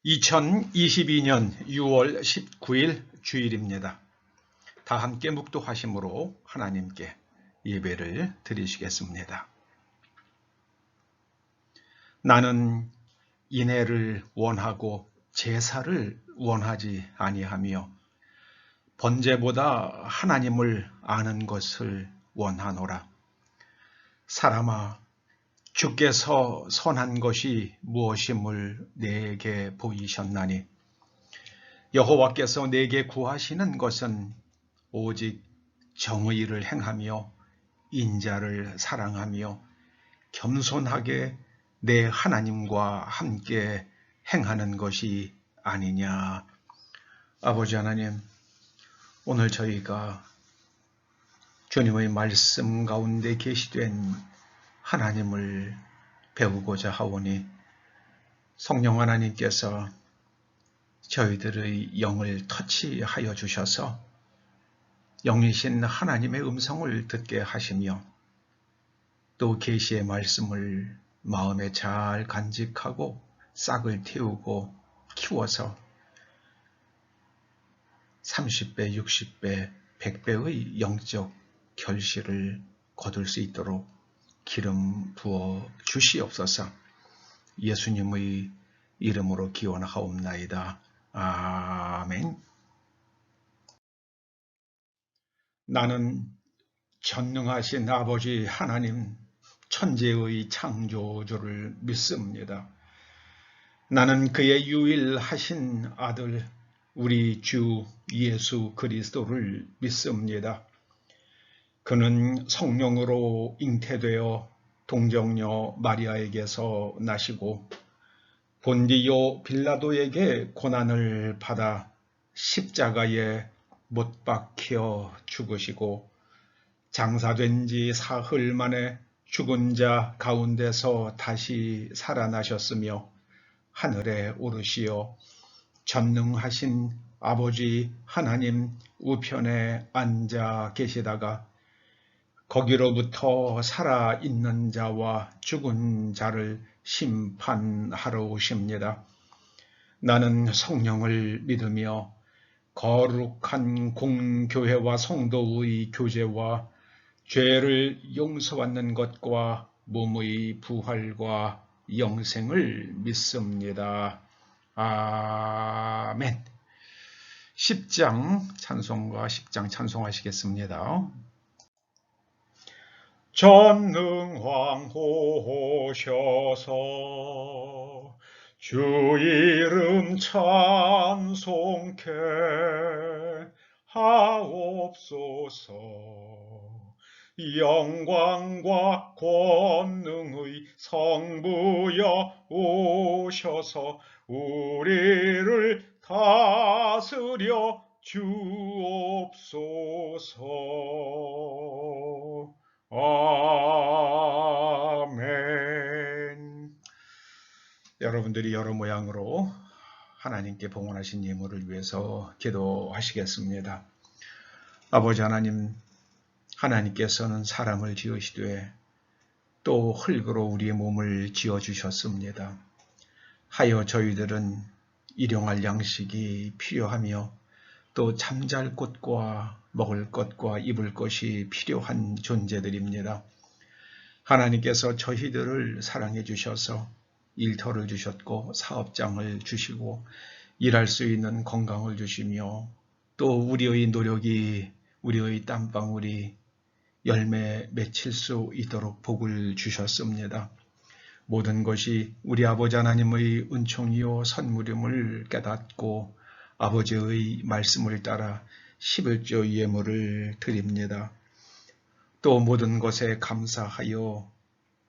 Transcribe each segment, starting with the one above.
2022년 6월 19일 주일입니다. 다 함께 묵도하심으로 하나님께 예배를 드리시겠습니다. 나는 인애를 원하고 제사를 원하지 아니하며 번제보다 하나님을 아는 것을 원하노라. 사람아, 주께서 선한 것이 무엇임을 내게 보이셨나니 여호와께서 내게 구하시는 것은 오직 정의를 행하며 인자를 사랑하며 겸손하게 내 하나님과 함께 행하는 것이 아니냐. 아버지 하나님, 오늘 저희가 주님의 말씀 가운데 계시된 하나님을 배우고자 하오니 성령 하나님께서 저희들의 영을 터치하여 주셔서 영이신 하나님의 음성을 듣게 하시며 또 계시의 말씀을 마음에 잘 간직하고 싹을 틔우고 키워서 30배, 60배, 100배의 영적 결실을 거둘 수 있도록 기름 부어 주시옵소서. 예수님의 이름으로 기원하옵나이다. 아멘. 나는 전능하신 아버지 하나님 천재의 창조주를 믿습니다. 나는 그의 유일하신 아들 우리 주 예수 그리스도를 믿습니다. 그는 성령으로 잉태되어 동정녀 마리아에게서 나시고 본디오 빌라도에게 고난을 받아 십자가에 못 박혀 죽으시고 장사된 지 사흘 만에 죽은 자 가운데서 다시 살아나셨으며 하늘에 오르시어 전능하신 아버지 하나님 우편에 앉아 계시다가 거기로부터 살아있는 자와 죽은 자를 심판하러 오십니다. 나는 성령을 믿으며 거룩한 공교회와 성도의 교제와 죄를 용서받는 것과 몸의 부활과 영생을 믿습니다. 아멘. 10장 찬송과 10장 찬송하시겠습니다. 전능왕 오셔서 주 이름 찬송케 하옵소서. 영광과 권능의 성부여 오셔서 우리를 다스려 주옵소서. 아멘. 여러분들이 여러 모양으로 하나님께 봉헌하신 예물을 위해서 기도하시겠습니다. 아버지 하나님, 하나님께서는 사람을 지으시되 또 흙으로 우리의 몸을 지어주셨습니다. 하여 저희들은 일용할 양식이 필요하며 또 잠잘 곳과 먹을 것과 입을 것이 필요한 존재들입니다. 하나님께서 저희들을 사랑해 주셔서 일터를 주셨고 사업장을 주시고 일할 수 있는 건강을 주시며 또 우리의 노력이 우리의 땀방울이 열매 맺힐 수 있도록 복을 주셨습니다. 모든 것이 우리 아버지 하나님의 은총이요 선물임을 깨닫고 아버지의 말씀을 따라 11조 예물을 드립니다. 또 모든 것에 감사하여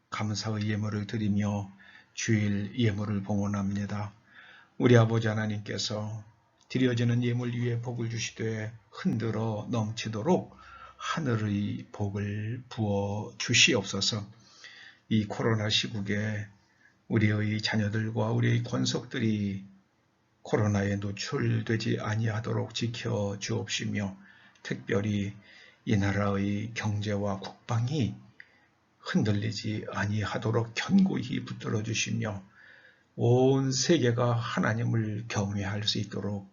감사의 예물을 드리며 주일 예물을 봉헌합니다. 우리 아버지 하나님께서 드려지는 예물 위에 복을 주시되 흔들어 넘치도록 하늘의 복을 부어 주시옵소서. 이 코로나 시국에 우리의 자녀들과 우리의 권속들이 코로나에 노출되지 아니하도록 지켜 주옵시며 특별히 이 나라의 경제와 국방이 흔들리지 아니하도록 견고히 붙들어 주시며 온 세계가 하나님을 경외할 수 있도록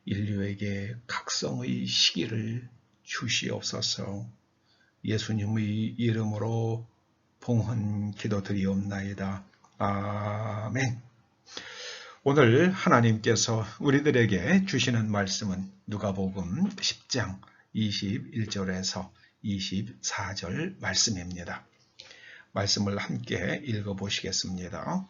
인류에게 각성의 시기를 주시옵소서. 예수님의 이름으로 봉헌 기도드리옵나이다. 아멘. 오늘 하나님께서 우리들에게 주시는 말씀은 누가복음 10장 21절에서 24절 말씀입니다. 말씀을 함께 읽어보시겠습니다.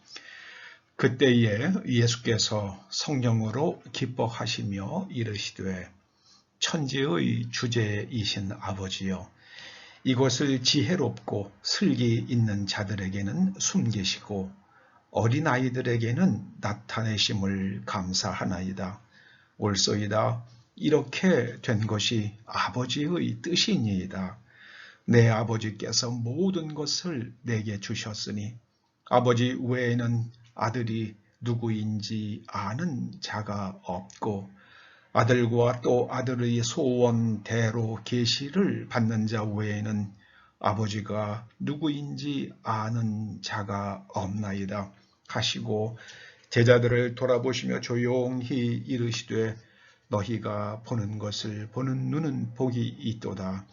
그때에 예수께서 성령으로 기뻐하시며 이르시되 천지의 주제이신 아버지여, 이것을 지혜롭고 슬기 있는 자들에게는 숨기시고 어린아이들에게는 나타내심을 감사하나이다. 옳소이다. 이렇게 된 것이 아버지의 뜻이니이다. 내 아버지께서 모든 것을 내게 주셨으니 아버지 외에는 아들이 누구인지 아는 자가 없고 아들과 또 아들의 소원대로 계시를 받는 자 외에는 아버지가 누구인지 아는 자가 없나이다 하시고 제자들을 돌아보시며 조용히 이르시되 너희가 보는 것을 보는 눈은 복이 있도다.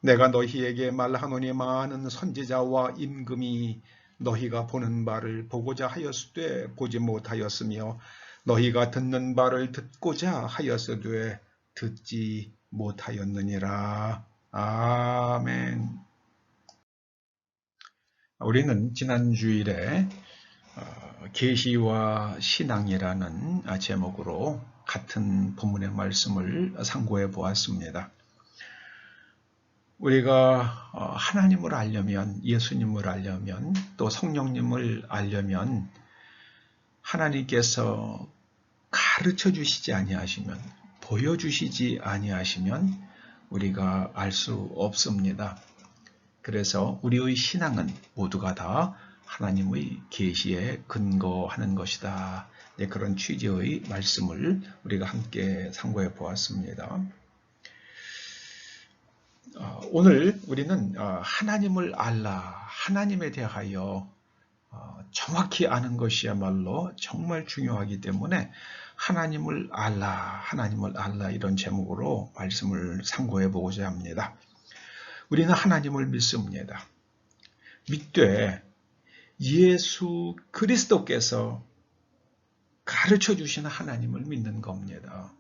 내가 너희에게 말하노니 많은 선지자와 임금이 너희가 보는 바를 보고자 하였으되 보지 못하였으며 너희가 듣는 바를 듣고자 하였으되 듣지 못하였느니라. 아멘. 우리는 지난 주일에 계시와 신앙이라는 제목으로 같은 본문의 말씀을 상고해 보았습니다. 우리가 하나님을 알려면, 예수님을 알려면, 또 성령님을 알려면 하나님께서 가르쳐 주시지 아니하시면, 보여주시지 아니하시면 우리가 알 수 없습니다. 그래서 우리의 신앙은 모두가 다 하나님의 계시에 근거하는 것이다. 그런 취지의 말씀을 우리가 함께 상고해 보았습니다. 오늘 우리는 하나님을 알라, 하나님에 대하여 정확히 아는 것이야말로 정말 중요하기 때문에 하나님을 알라 이런 제목으로 말씀을 상고해 보고자 합니다. 우리는 하나님을 믿습니다. 믿되 예수 그리스도께서 가르쳐 주시는 하나님을 믿는 겁니다.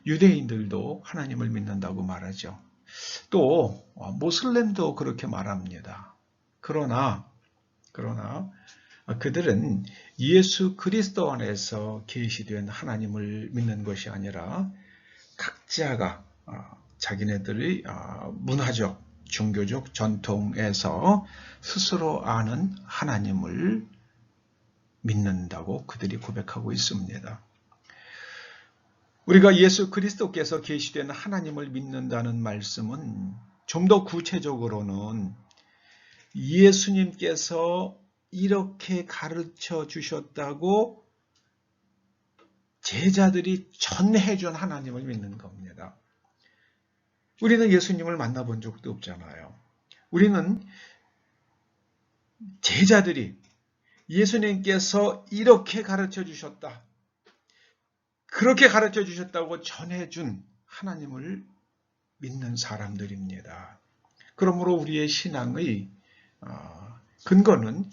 유대인들도 하나님을 믿는다고 말하죠. 또 모슬렘도 그렇게 말합니다. 그러나 그들은 예수 그리스도 안에서 계시된 하나님을 믿는 것이 아니라 각자가 자기네들의 문화적, 종교적 전통에서 스스로 아는 하나님을 믿는다고 그들이 고백하고 있습니다. 우리가 예수 그리스도께서 계시된 하나님을 믿는다는 말씀은 좀 더 구체적으로는 예수님께서 이렇게 가르쳐 주셨다고 제자들이 전해준 하나님을 믿는 겁니다. 우리는 예수님을 만나본 적도 없잖아요. 우리는 제자들이 예수님께서 이렇게 가르쳐 주셨다, 그렇게 가르쳐 주셨다고 전해준 하나님을 믿는 사람들입니다. 그러므로 우리의 신앙의 근거는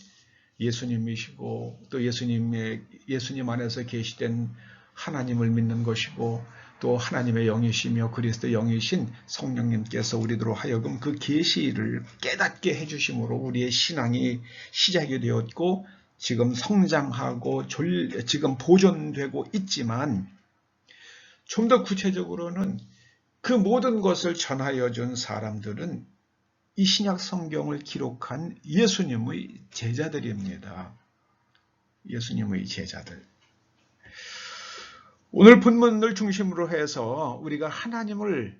예수님이시고 또 예수님 안에서 계시된 하나님을 믿는 것이고 또 하나님의 영이시며 그리스도 영이신 성령님께서 우리들로 하여금 그 계시를 깨닫게 해주심으로 우리의 신앙이 시작이 되었고 지금 성장하고 지금 보존되고 있지만 좀 더 구체적으로는 그 모든 것을 전하여 준 사람들은 이 신약 성경을 기록한 예수님의 제자들입니다. 예수님의 제자들. 오늘 본문을 중심으로 해서 우리가 하나님을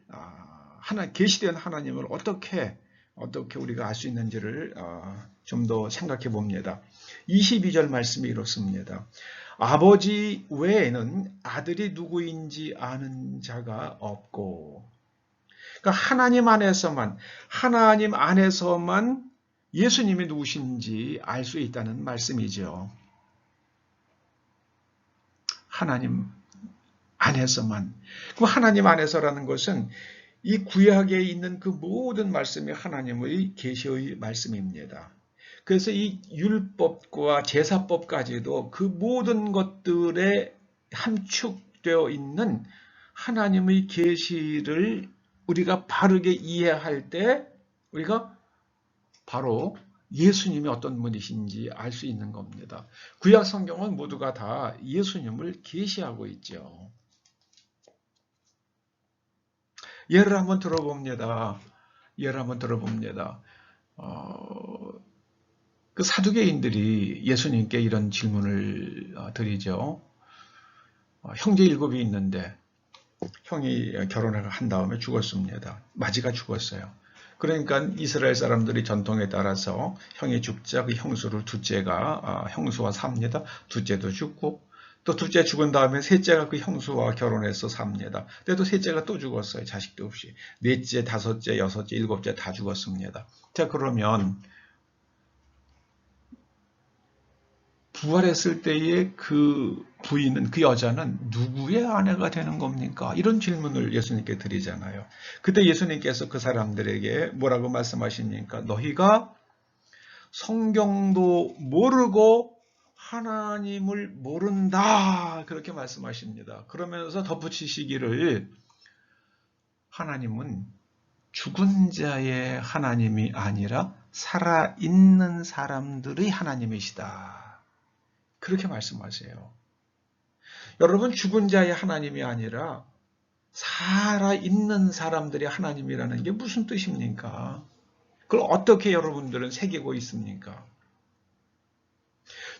계시된 하나님을 어떻게 우리가 알 수 있는지를 좀 더 생각해 봅니다. 22절 말씀이 이렇습니다. 아버지 외에는 아들이 누구인지 아는 자가 없고, 그러니까 하나님 안에서만 예수님이 누구신지 알 수 있다는 말씀이죠. 하나님 안에서만. 그 하나님 안에서라는 것은 이 구약에 있는 그 모든 말씀이 하나님의 계시의 말씀입니다. 그래서 이 율법과 제사법까지도 그 모든 것들에 함축되어 있는 하나님의 계시를 우리가 바르게 이해할 때 우리가 바로 예수님이 어떤 분이신지 알 수 있는 겁니다. 구약 성경은 모두가 다 예수님을 계시하고 있죠. 예를 한번 들어봅니다. 그 사두개인들이 예수님께 이런 질문을 드리죠. 형제 7이 있는데 형이 결혼을 한 다음에 죽었습니다. 맞이가 죽었어요. 그러니까 이스라엘 사람들이 전통에 따라서 형이 죽자 그 형수를 둘째가 형수와 삽니다. 둘째도 죽고 또 둘째 죽은 다음에 셋째가 그 형수와 결혼해서 삽니다. 근데 또 셋째가 또 죽었어요. 자식도 없이. 넷째, 다섯째, 여섯째, 일곱째 다 죽었습니다. 자, 그러면 부활했을 때의 그 부인은, 그 여자는 누구의 아내가 되는 겁니까? 이런 질문을 예수님께 드리잖아요. 그때 예수님께서 그 사람들에게 뭐라고 말씀하십니까? 너희가 성경도 모르고 하나님을 모른다. 그렇게 말씀하십니다. 그러면서 덧붙이시기를 하나님은 죽은 자의 하나님이 아니라 살아있는 사람들의 하나님이시다. 그렇게 말씀하세요. 여러분, 죽은 자의 하나님이 아니라 살아있는 사람들의 하나님이라는 게 무슨 뜻입니까? 그걸 어떻게 여러분들은 새기고 있습니까?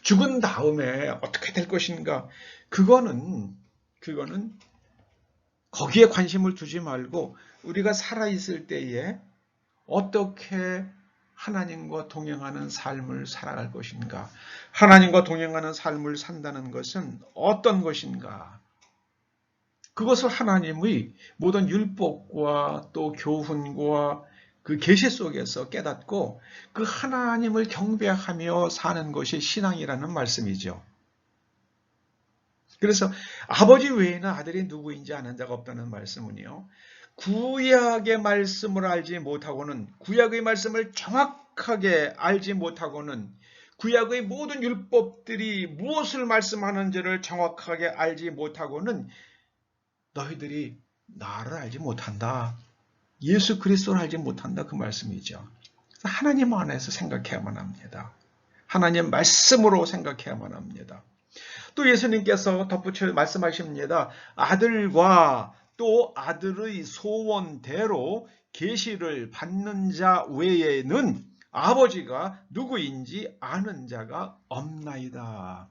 죽은 다음에 어떻게 될 것인가? 그거는 거기에 관심을 두지 말고 우리가 살아있을 때에 어떻게 하나님과 동행하는 삶을 살아갈 것인가? 하나님과 동행하는 삶을 산다는 것은 어떤 것인가? 그것을 하나님의 모든 율법과 또 교훈과 그 계시 속에서 깨닫고 그 하나님을 경배하며 사는 것이 신앙이라는 말씀이죠. 그래서 아버지 외에는 아들이 누구인지 아는 자가 없다는 말씀은요. 구약의 말씀을 알지 못하고는, 구약의 말씀을 정확하게 알지 못하고는, 구약의 모든 율법들이 무엇을 말씀하는지를 정확하게 알지 못하고는 너희들이 나를 알지 못한다. 예수 그리스도를 알지 못한다. 그 말씀이죠. 하나님 안에서 생각해야만 합니다. 하나님 말씀으로 생각해야만 합니다. 또 예수님께서 덧붙여 말씀하십니다. 아들과 또 아들의 소원대로 계시를 받는 자 외에는 아버지가 누구인지 아는 자가 없나이다.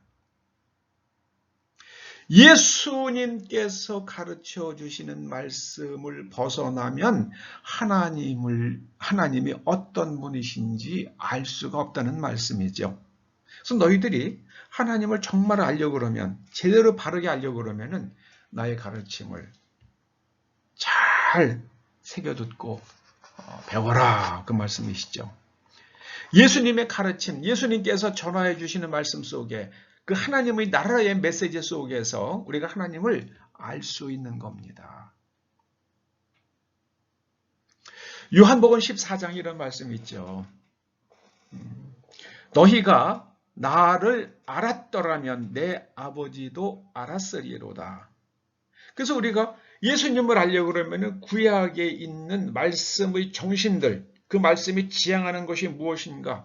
예수님께서 가르쳐 주시는 말씀을 벗어나면 하나님이 어떤 분이신지 알 수가 없다는 말씀이죠. 그래서 너희들이 하나님을 정말 알려고 그러면, 제대로 바르게 알려고 그러면은 나의 가르침을 잘 새겨듣고 배워라. 그 말씀이시죠. 예수님의 가르침, 예수님께서 전하해 주시는 말씀 속에 그 하나님의 나라의 메시지 속에서 우리가 하나님을 알 수 있는 겁니다. 요한복음 14장 이런 말씀이 있죠. 너희가 나를 알았더라면 내 아버지도 알았으리로다. 그래서 우리가 예수님을 알려고 그러면 구약에 있는 말씀의 정신들, 그 말씀이 지향하는 것이 무엇인가?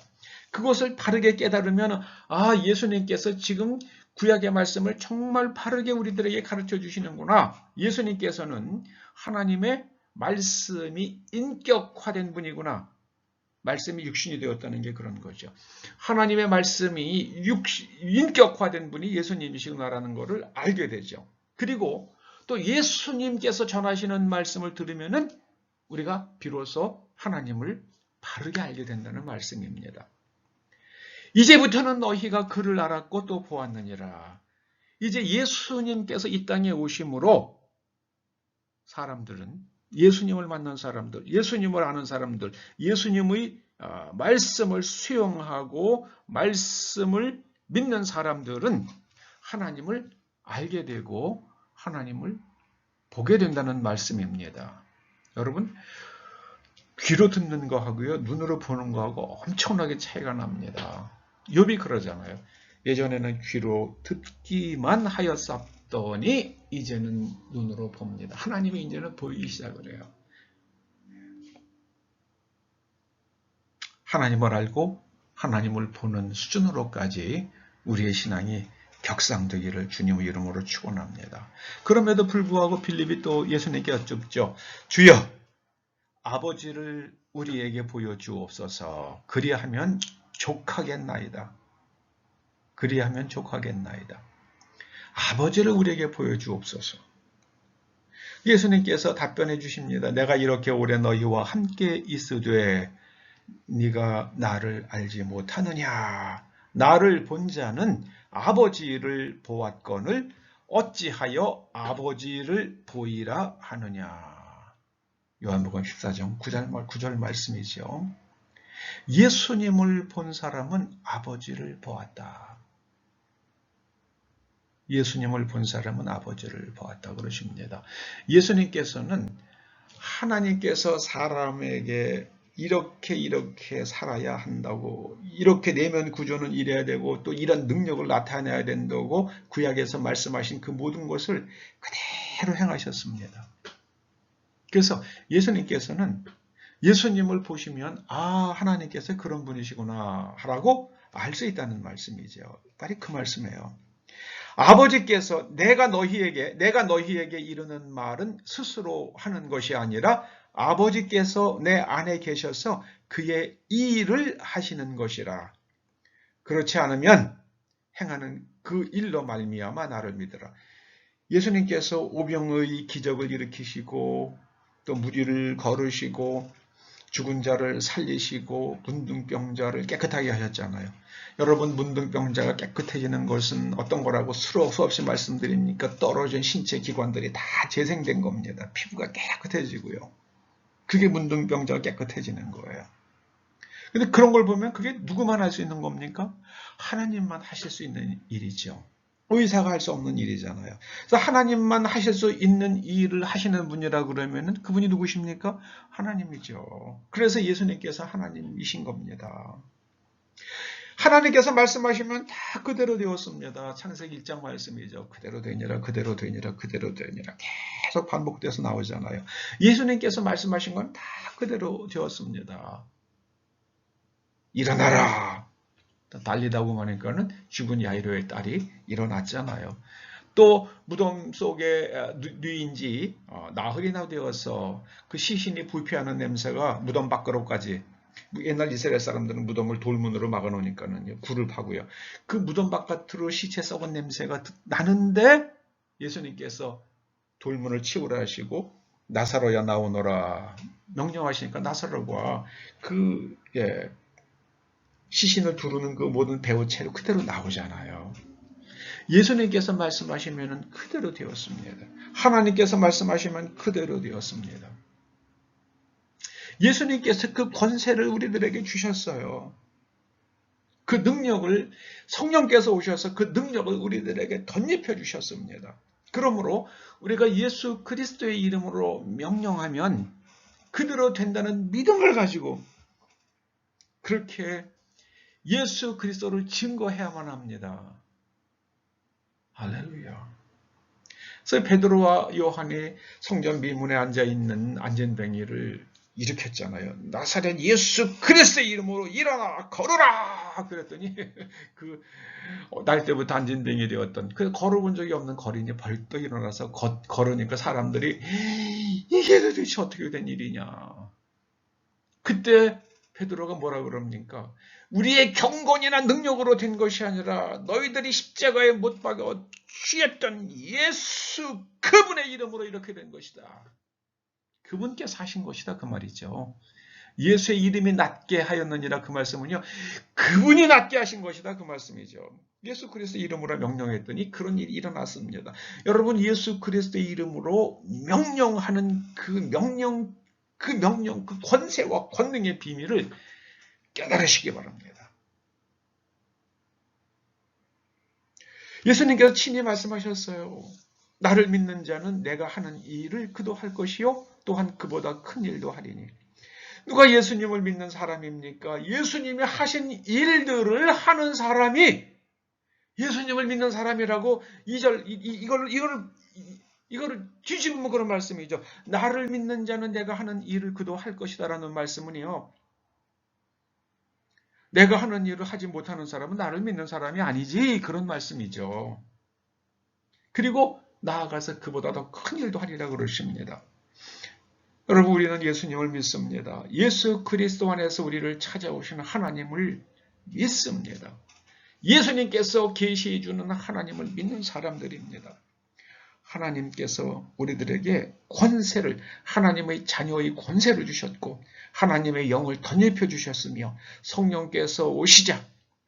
그것을 바르게 깨달으면 예수님께서 지금 구약의 말씀을 정말 바르게 우리들에게 가르쳐 주시는구나. 예수님께서는 하나님의 말씀이 인격화된 분이구나. 말씀이 육신이 되었다는 게 그런 거죠. 하나님의 말씀이 인격화된 분이 예수님이시구나라는 것을 알게 되죠. 그리고 또 예수님께서 전하시는 말씀을 들으면은 우리가 비로소 하나님을 바르게 알게 된다는 말씀입니다. 이제부터는 너희가 그를 알았고 또 보았느니라. 이제 예수님께서 이 땅에 오심으로 사람들은, 예수님을 만난 사람들, 예수님을 아는 사람들, 예수님의 말씀을 수용하고 말씀을 믿는 사람들은 하나님을 알게 되고 하나님을 보게 된다는 말씀입니다. 여러분, 귀로 듣는 거하고요, 눈으로 보는 거하고 엄청나게 차이가 납니다. 욥이 그러잖아요. 예전에는 귀로 듣기만 하였었더니 이제는 눈으로 봅니다. 하나님이 이제는 보이기 시작을 해요. 하나님을 알고 하나님을 보는 수준으로까지 우리의 신앙이 격상되기를 주님의 이름으로 축원합니다. 그럼에도 불구하고 빌립이 또 예수님께 여쭙죠. 주여, 아버지를 우리에게 보여주옵소서. 그리하면 족하겠나이다. 그리하면 족하겠나이다. 아버지를 우리에게 보여주옵소서. 예수님께서 답변해 주십니다. 내가 이렇게 오래 너희와 함께 있으되 네가 나를 알지 못하느냐. 나를 본 자는 아버지를 보았거늘 어찌하여 아버지를 보이라 하느냐. 요한복음 14장 9절 말씀이죠. 예수님을 본 사람은 아버지를 보았다. 예수님을 본 사람은 아버지를 보았다 그러십니다. 예수님께서는 하나님께서 사람에게 이렇게 살아야 한다고, 이렇게 내면 구조는 이래야 되고 또 이런 능력을 나타내야 된다고 구약에서 말씀하신 그 모든 것을 그대로 행하셨습니다. 그래서 예수님께서는 예수님을 보시면 아, 하나님께서 그런 분이시구나 라고 알 수 있다는 말씀이죠. 바로 그 말씀이에요. 아버지께서 내가 너희에게 이르는 말은 스스로 하는 것이 아니라 아버지께서 내 안에 계셔서 그의 일을 하시는 것이라. 그렇지 않으면 행하는 그 일로 말미암아 나를 믿으라. 예수님께서 오병의 기적을 일으키시고 또 무리를 걸으시고 죽은 자를 살리시고 문둥병자를 깨끗하게 하셨잖아요. 여러분, 문둥병자가 깨끗해지는 것은 어떤 거라고 수없이 말씀드립니까? 떨어진 신체 기관들이 다 재생된 겁니다. 피부가 깨끗해지고요. 그게 문둥병자가 깨끗해지는 거예요. 근데 그런 걸 보면 그게 누구만 할 수 있는 겁니까? 하나님만 하실 수 있는 일이죠. 의사가 할 수 없는 일이잖아요. 그래서 하나님만 하실 수 있는 일을 하시는 분이라 그러면은 그분이 누구십니까? 하나님이죠. 그래서 예수님께서 하나님이신 겁니다. 하나님께서 말씀하시면 다 그대로 되었습니다. 창세기 1장 말씀이죠. 그대로 되니라, 그대로 되니라, 그대로 되니라. 계속 반복돼서 나오잖아요. 예수님께서 말씀하신 건 다 그대로 되었습니다. 일어나라. 달리다 보니까는 죽은 야이로의 딸이 일어났잖아요. 또 무덤 속에 뉘인지 나흘이나 되어서 그 시신이 불피하는 냄새가 무덤 밖으로까지, 옛날 이스라엘 사람들은 무덤을 돌문으로 막아놓으니까는 굴을 파고요. 그 무덤 바깥으로 시체 썩은 냄새가 나는데 예수님께서 돌문을 치우라 하시고 나사로야 나오너라 명령하시니까 나사로가 그 시신을 두르는 그 모든 배우체로 그대로 나오잖아요. 예수님께서 말씀하시면 그대로 되었습니다. 하나님께서 말씀하시면 그대로 되었습니다. 예수님께서 그 권세를 우리들에게 주셨어요. 그 능력을 성령께서 오셔서 그 능력을 우리들에게 덧입혀 주셨습니다. 그러므로 우리가 예수 그리스도의 이름으로 명령하면 그대로 된다는 믿음을 가지고 그렇게 예수 그리스도를 증거해야만 합니다. 할렐루야. 그래서 베드로와 요한이 성전 미문에 앉아있는 안전뱅이를 일으켰잖아요. 나사렛 예수 그리스도의 이름으로 일어나 걸어라 그랬더니 그 날 때부터 안전뱅이 되었던 그 걸어본 적이 없는 거린이 벌떡 일어나서 걸으니까 사람들이 이게 도대체 어떻게 된 일이냐. 그때 베드로가 뭐라 그럽니까? 우리의 경건이나 능력으로 된 것이 아니라 너희들이 십자가에 못 박아 죽였던 예수 그분의 이름으로 이렇게 된 것이다. 그분께서 하신 것이다 그 말이죠. 예수의 이름이 낫게 하였느니라 그 말씀은요. 그분이 낫게 하신 것이다 그 말씀이죠. 예수 그리스도의 이름으로 명령했더니 그런 일이 일어났습니다. 여러분, 예수 그리스도의 이름으로 명령하는 그 권세와 권능의 비밀을 깨달으시기 바랍니다. 예수님께서 친히 말씀하셨어요. 나를 믿는 자는 내가 하는 일을 그도 할 것이요 또한 그보다 큰 일도 하리니. 누가 예수님을 믿는 사람입니까? 예수님이 하신 일들을 하는 사람이 예수님을 믿는 사람이라고 이거를 뒤집으면 그런 말씀이죠. 나를 믿는 자는 내가 하는 일을 그도 할 것이다라는 말씀은요. 내가 하는 일을 하지 못하는 사람은 나를 믿는 사람이 아니지, 그런 말씀이죠. 그리고 나아가서 그보다 더 큰 일도 하리라 그러십니다. 여러분, 우리는 예수님을 믿습니다. 예수 그리스도 안에서 우리를 찾아오시는 하나님을 믿습니다. 예수님께서 계시해 주는 하나님을 믿는 사람들입니다. 하나님께서 우리들에게 권세를, 하나님의 자녀의 권세를 주셨고 하나님의 영을 덧입혀 주셨으며 성령께서 오시자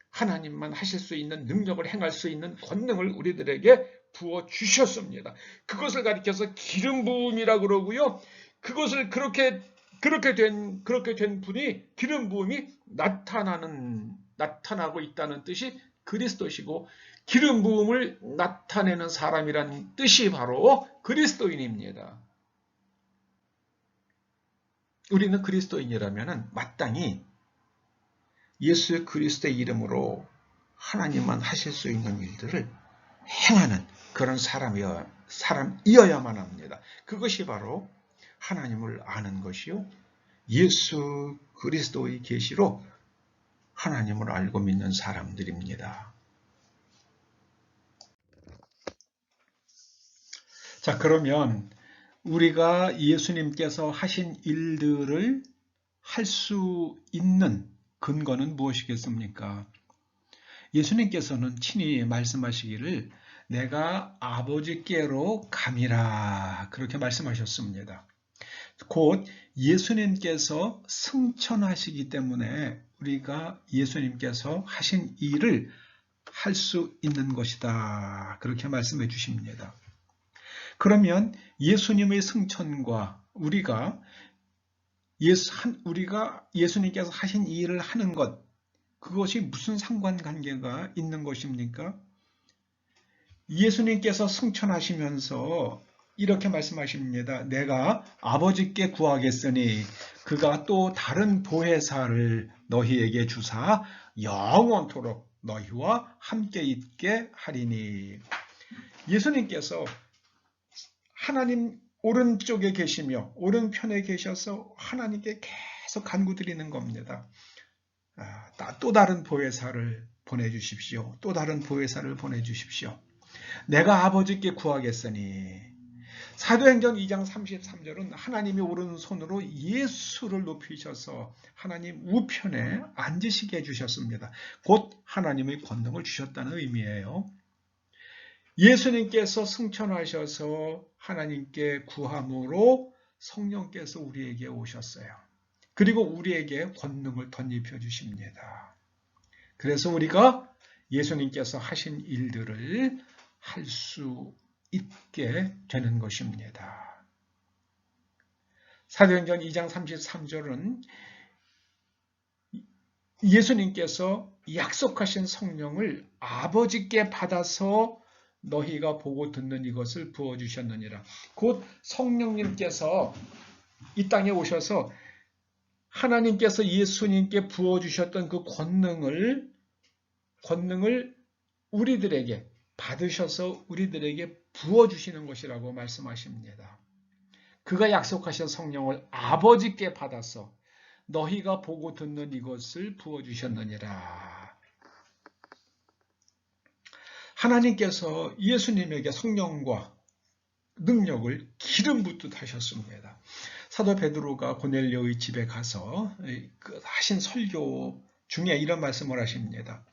하나님만 하실 수 있는 능력을 행할 수 있는 권능을 우리들에게 부어 주셨습니다. 그것을 가리켜서 기름 부음이라고 그러고요. 그것을 그렇게 된 분이 기름 부음이 나타나고 있다는 뜻이 그리스도시고 기름 부음을 나타내는 사람이라는 뜻이 바로 그리스도인입니다. 우리는 그리스도인이라면 마땅히 예수 그리스도의 이름으로 하나님만 하실 수 있는 일들을 행하는 그런 사람이어야만 합니다. 그것이 바로 하나님을 아는 것이요. 예수 그리스도의 계시로 하나님을 알고 믿는 사람들입니다. 자, 그러면 우리가 예수님께서 하신 일들을 할 수 있는 근거는 무엇이겠습니까? 예수님께서는 친히 말씀하시기를 내가 아버지께로 감이라 그렇게 말씀하셨습니다. 곧 예수님께서 승천하시기 때문에 우리가 예수님께서 하신 일을 할 수 있는 것이다 그렇게 말씀해 주십니다. 그러면 예수님의 승천과 우리가 예수님께서 하신 이 일을 하는 것, 그것이 무슨 상관관계가 있는 것입니까? 예수님께서 승천하시면서 이렇게 말씀하십니다. 내가 아버지께 구하겠으니 그가 또 다른 보혜사를 너희에게 주사 영원토록 너희와 함께 있게 하리니. 예수님께서 하나님 오른쪽에 계시며 오른편에 계셔서 하나님께 계속 간구드리는 겁니다. 또 다른 보혜사를 보내주십시오. 또 다른 보혜사를 보내주십시오. 내가 아버지께 구하겠으니. 사도행전 2장 33절은 하나님이 오른손으로 예수를 높이셔서 하나님 우편에 앉으시게 해주셨습니다. 곧 하나님의 권능을 주셨다는 의미예요. 예수님께서 승천하셔서 하나님께 구함으로 성령께서 우리에게 오셨어요. 그리고 우리에게 권능을 덧입혀 주십니다. 그래서 우리가 예수님께서 하신 일들을 할 수 있게 되는 것입니다. 사도행전 2장 33절은 예수님께서 약속하신 성령을 아버지께 받아서 너희가 보고 듣는 이것을 부어주셨느니라. 곧 성령님께서 이 땅에 오셔서 하나님께서 예수님께 부어주셨던 그 권능을 우리들에게 받으셔서 우리들에게 부어주시는 것이라고 말씀하십니다. 그가 약속하신 성령을 아버지께 받아서 너희가 보고 듣는 이것을 부어주셨느니라. 하나님께서 예수님에게 성령과 능력을 기름 붓듯 하셨습니다. 사도 베드로가 고넬료의 집에 가서 하신 설교 중에 이런 말씀을 하십니다.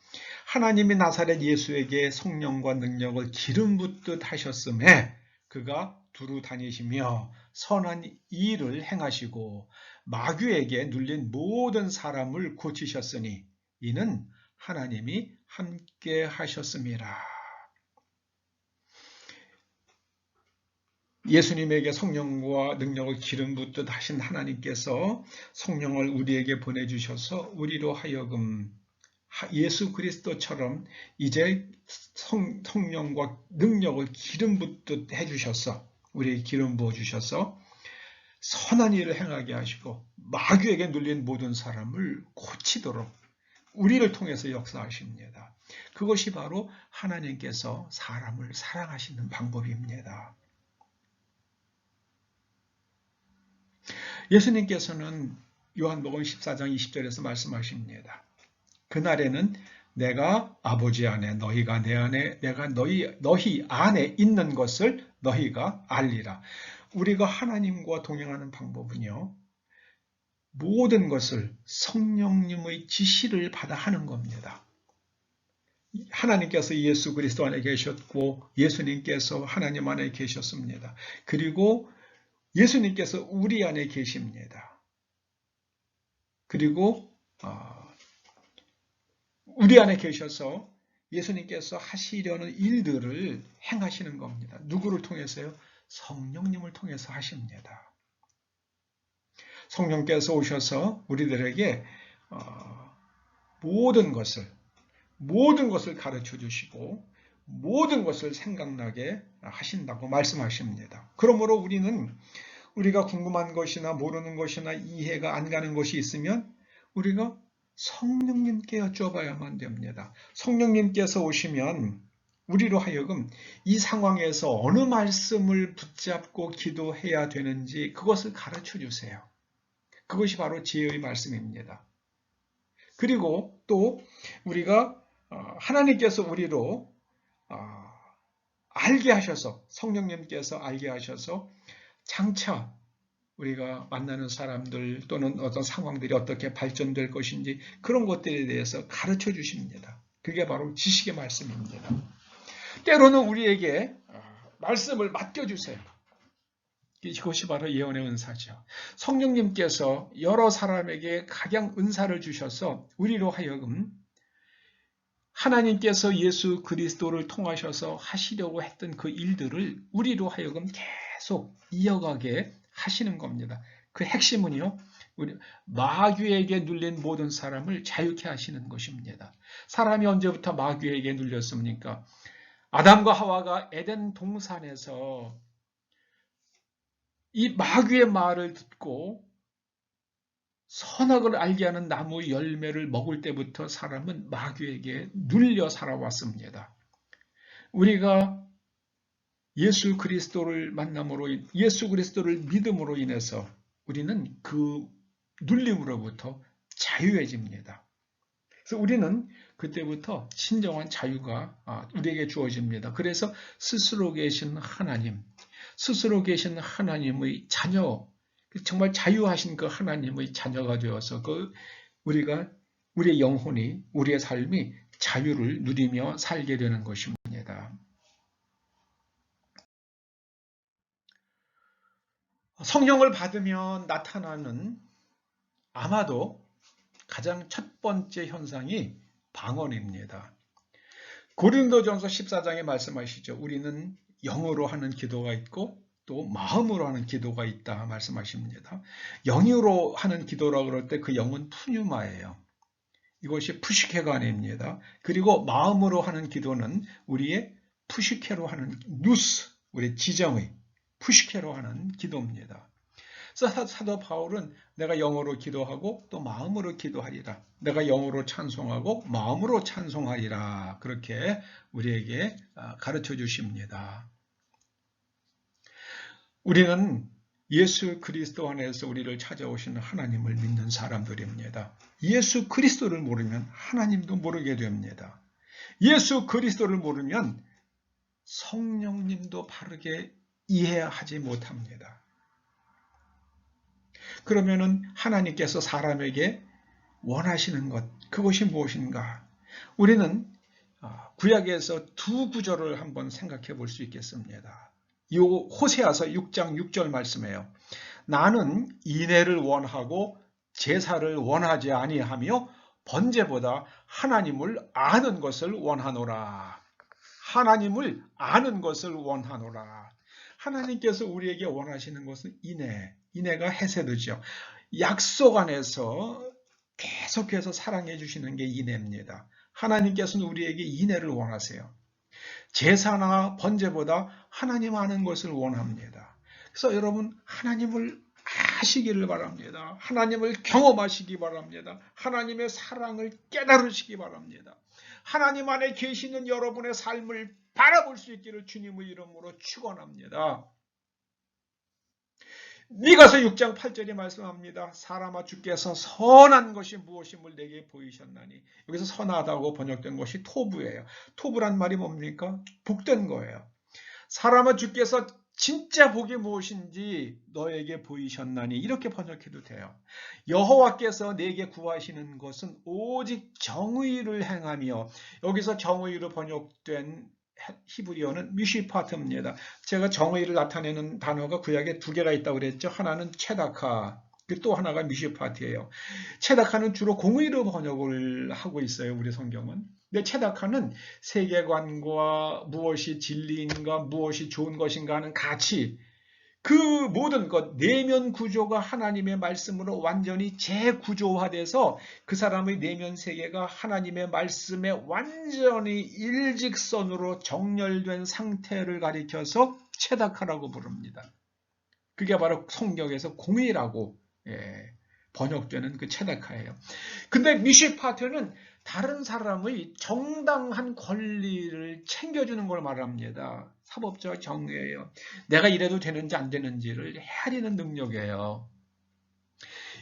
하나님이 나사렛 예수에게 성령과 능력을 기름 붓듯 하셨음에 그가 두루 다니시며 선한 일을 행하시고 마귀에게 눌린 모든 사람을 고치셨으니 이는 하나님이 함께 하셨음이라. 예수님에게 성령과 능력을 기름 붓듯 하신 하나님께서 성령을 우리에게 보내주셔서 우리로 하여금 예수 그리스도처럼 이제 성령과 능력을 기름 붓듯 해주셔서 우리에게 기름 부어주셔서 선한 일을 행하게 하시고 마귀에게 눌린 모든 사람을 고치도록 우리를 통해서 역사하십니다. 그것이 바로 하나님께서 사람을 사랑하시는 방법입니다. 예수님께서는 요한복음 14장 20절에서 말씀하십니다. 그날에는 내가 아버지 안에 너희가 내 안에 내가 너희 안에 있는 것을 너희가 알리라. 우리가 하나님과 동행하는 방법은요, 모든 것을 성령님의 지시를 받아 하는 겁니다. 하나님께서 예수 그리스도 안에 계셨고 예수님께서 하나님 안에 계셨습니다. 그리고 예수님께서 우리 안에 계십니다. 그리고 우리 안에 계셔서 예수님께서 하시려는 일들을 행하시는 겁니다. 누구를 통해서요? 성령님을 통해서 하십니다. 성령께서 오셔서 우리들에게 모든 것을 가르쳐 주시고 모든 것을 생각나게 하신다고 말씀하십니다. 그러므로 우리가 궁금한 것이나 모르는 것이나 이해가 안 가는 것이 있으면 우리가 성령님께 여쭤봐야만 됩니다. 성령님께서 오시면 우리로 하여금 이 상황에서 어느 말씀을 붙잡고 기도해야 되는지 그것을 가르쳐 주세요. 그것이 바로 지혜의 말씀입니다. 그리고 또 우리가 하나님께서 우리로 알게 하셔서 성령님께서 알게 하셔서 장차 우리가 만나는 사람들 또는 어떤 상황들이 어떻게 발전될 것인지 그런 것들에 대해서 가르쳐 주십니다. 그게 바로 지식의 말씀입니다. 때로는 우리에게 말씀을 맡겨주세요. 이것이 바로 예언의 은사죠. 성령님께서 여러 사람에게 각양 은사를 주셔서 우리로 하여금 하나님께서 예수 그리스도를 통하셔서 하시려고 했던 그 일들을 우리로 하여금 계속 이어가게 하시는 겁니다. 그 핵심은요, 우리 마귀에게 눌린 모든 사람을 자유케 하시는 것입니다. 사람이 언제부터 마귀에게 눌렸습니까? 아담과 하와가 에덴 동산에서 이 마귀의 말을 듣고 선악을 알게 하는 나무 열매를 먹을 때부터 사람은 마귀에게 눌려 살아왔습니다. 우리가 예수 그리스도를 예수 그리스도를 믿음으로 인해서 우리는 그 눌림으로부터 자유해집니다. 그래서 우리는 그때부터 진정한 자유가 우리에게 주어집니다. 그래서 스스로 계신 하나님의 자녀, 정말 자유하신 그 하나님의 자녀가 되어서 우리의 영혼이, 우리의 삶이 자유를 누리며 살게 되는 것입니다. 성령을 받으면 나타나는 아마도 가장 첫 번째 현상이 방언입니다. 고린도전서 14장에 말씀하시죠. 우리는 영으로 하는 기도가 있고 또 마음으로 하는 기도가 있다 말씀하십니다. 영으로 하는 기도라고 그럴 때 그 영은 푸뉴마예요. 이것이 푸시케가 아닙니다. 그리고 마음으로 하는 기도는 우리의 푸시케로 하는 누스, 우리 지정의 푸시케로 하는 기도입니다. 그래서 사도 바울은 내가 영어로 기도하고 또 마음으로 기도하리라. 내가 영어로 찬송하고 마음으로 찬송하리라. 그렇게 우리에게 가르쳐 주십니다. 우리는 예수 그리스도 안에서 우리를 찾아오시는 하나님을 믿는 사람들입니다. 예수 그리스도를 모르면 하나님도 모르게 됩니다. 예수 그리스도를 모르면 성령님도 바르게 이해하지 못합니다. 그러면은 하나님께서 사람에게 원하시는 것, 그것이 무엇인가? 우리는 구약에서 두 구절을 한번 생각해 볼 수 있겠습니다. 이 호세아서 6장 6절 말씀이에요. 나는 인애를 원하고 제사를 원하지 아니하며 번제보다 하나님을 아는 것을 원하노라. 하나님을 아는 것을 원하노라. 하나님께서 우리에게 원하시는 것은 인애가 헤세드죠. 약속 안에서 계속해서 사랑해 주시는 게 인애입니다. 하나님께서는 우리에게 인애를 원하세요. 제사나 번제보다 하나님 아는 것을 원합니다. 그래서 여러분 하나님을 아시기를 바랍니다. 하나님을 경험하시기 바랍니다. 하나님의 사랑을 깨달으시기 바랍니다. 하나님 안에 계시는 여러분의 삶을 바라볼 수 있기를 주님의 이름으로 축원합니다. 미가서 6장 8절에 말씀합니다. 사람아 주께서 선한 것이 무엇임을 내게 보이셨나니. 여기서 선하다고 번역된 것이 토부예요. 토부란 말이 뭡니까? 복된 거예요. 사람아 주께서 진짜 복이 무엇인지 너에게 보이셨나니, 이렇게 번역해도 돼요. 여호와께서 내게 구하시는 것은 오직 정의를 행하며, 여기서 정의로 번역된 히브리어는 미시파트입니다. 제가 정의를 나타내는 단어가 구약에 두 개가 있다고 그랬죠. 하나는 체다카, 또 하나가 미시파트예요. 체다카는 주로 공의로 번역을 하고 있어요. 우리 성경은. 근데 체다카는 세계관과 무엇이 진리인가, 무엇이 좋은 것인가 하는 가치, 그 모든 것, 내면 구조가 하나님의 말씀으로 완전히 재구조화돼서 그 사람의 내면 세계가 하나님의 말씀에 완전히 일직선으로 정렬된 상태를 가리켜서 체다카라고 부릅니다. 그게 바로 성경에서 공의라고 번역되는 그 체다카예요. 근데 미시파트는 다른 사람의 정당한 권리를 챙겨주는 걸 말합니다. 사법적 정의예요. 내가 이래도 되는지 안 되는지를 헤아리는 능력이에요.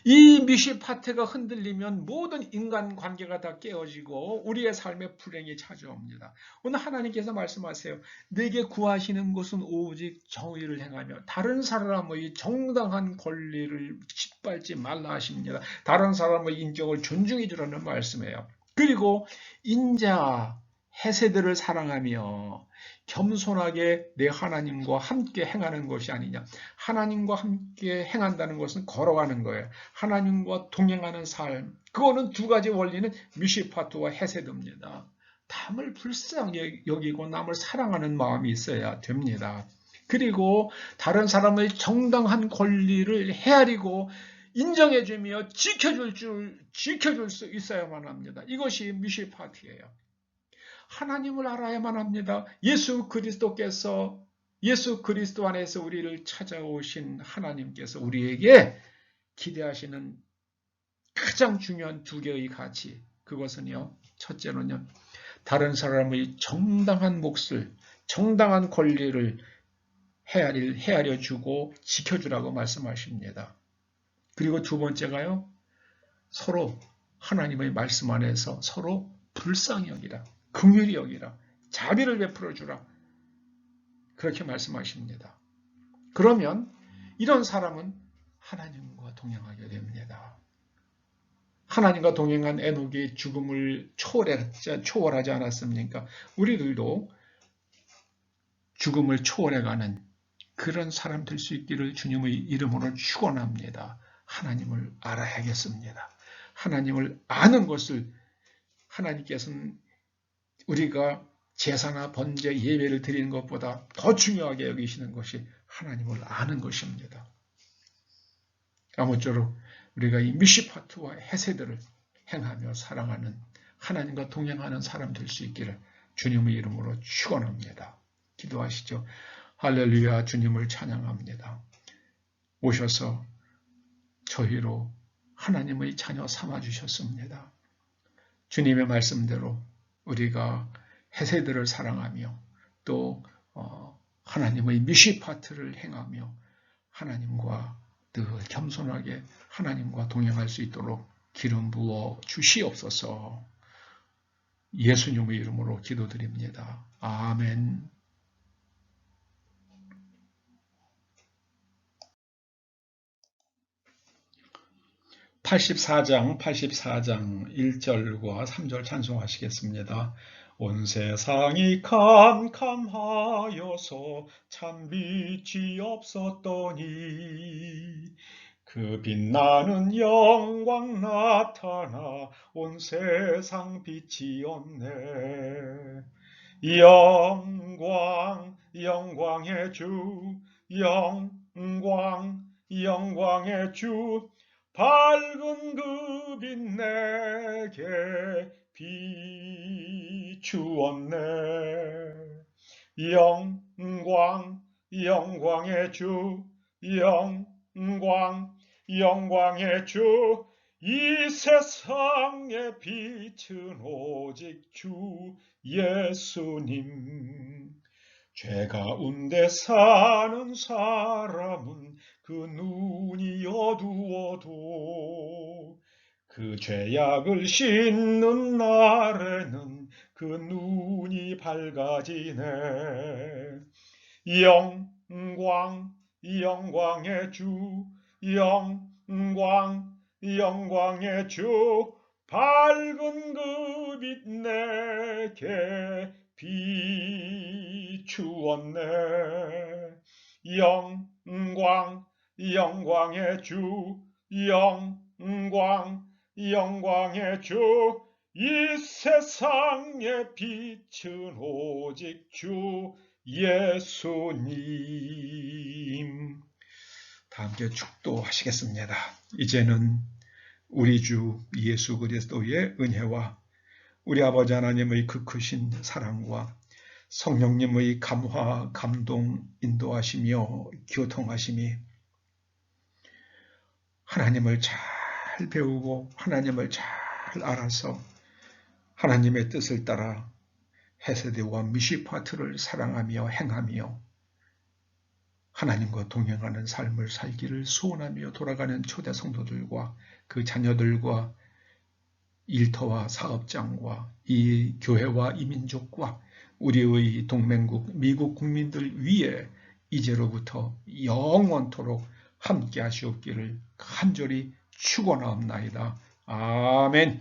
이 미시파트가 흔들리면 모든 인간관계가 다 깨어지고 우리의 삶에 불행이 찾아옵니다. 오늘 하나님께서 말씀하세요. 내게 구하시는 것은 오직 정의를 행하며 다른 사람의 정당한 권리를 짓밟지 말라 하십니다. 다른 사람의 인격을 존중해 주라는 말씀이에요. 그리고 인자, 헤세드를 사랑하며 겸손하게 내 하나님과 함께 행하는 것이 아니냐. 하나님과 함께 행한다는 것은 걸어가는 거예요. 하나님과 동행하는 삶. 그거는 두 가지 원리는 미시파트와 헤세드입니다. 남을 불쌍히 여기고 남을 사랑하는 마음이 있어야 됩니다. 그리고 다른 사람의 정당한 권리를 헤아리고 인정해주며 지켜줄 수 있어야만 합니다. 이것이 미시파트예요. 하나님을 알아야만 합니다. 예수 그리스도 안에서 우리를 찾아오신 하나님께서 우리에게 기대하시는 가장 중요한 두 개의 가치, 그것은요, 첫째로는 다른 사람의 정당한 몫을, 정당한 권리를 헤아려주고 지켜주라고 말씀하십니다. 그리고 두 번째가요, 서로 하나님의 말씀 안에서 서로 불쌍히 여기라, 긍휼히 여기라, 자비를 베풀어 주라, 그렇게 말씀하십니다. 그러면 이런 사람은 하나님과 동행하게 됩니다. 하나님과 동행한 에녹이 죽음을 초월하지 않았습니까? 우리들도 죽음을 초월해가는 그런 사람 될 수 있기를 주님의 이름으로 축원합니다. 하나님을 알아야겠습니다. 하나님을 아는 것을 하나님께서는 우리가 제사나 번제, 예배를 드리는 것보다 더 중요하게 여기시는 것이 하나님을 아는 것입니다. 아무쪼록 우리가 이 미시파트와 헤세드를 행하며 사랑하는 하나님과 동행하는 사람 될 수 있기를 주님의 이름으로 축원합니다. 기도하시죠. 할렐루야. 주님을 찬양합니다. 오셔서 저희로 하나님의 자녀 삼아주셨습니다. 주님의 말씀대로 우리가 헤세드를 사랑하며 또 하나님의 미시파트를 행하며 하나님과 늘 겸손하게 하나님과 동행할 수 있도록 기름 부어 주시옵소서. 예수님의 이름으로 기도드립니다. 아멘. 84장 1절과 3절 찬송하시겠습니다. 온 세상이 캄캄하여서 참 빛이 없었더니 그 빛나는 영광 나타나 온 세상 빛이 없네. 영광의 주, 영광의 주, 밝은 그 빛 내게 비추었네. 영광 영광의 주, 영광 영광의 주, 이 세상의 빛은 오직 주 예수님. 죄 가운데 사는 사람은 그 눈이 어두워도 그 죄악을 씻는 날에는 그 눈이 밝아지네. 영광 영광의 주, 영광 영광의 주, 밝은 그 빛 내게 비추었네. 영광 영광의 주, 영광 영광의 주, 이 세상의 빛은 오직 주 예수님. 다 함께 축도하시겠습니다. 이제는 우리 주 예수 그리스도의 은혜와 우리 아버지 하나님의 그 크신 사랑과 성령님의 감화, 감동, 인도하시며 교통하심이 하나님을 잘 배우고 하나님을 잘 알아서 하나님의 뜻을 따라 헤세드와 미시파트를 사랑하며 행하며 하나님과 동행하는 삶을 살기를 소원하며 돌아가는 초대 성도들과 그 자녀들과 일터와 사업장과 이 교회와 이 민족과 우리의 동맹국 미국 국민들 위에 이제로부터 영원토록 함께 하시옵기를 간절히 축원하옵나이다. 아멘.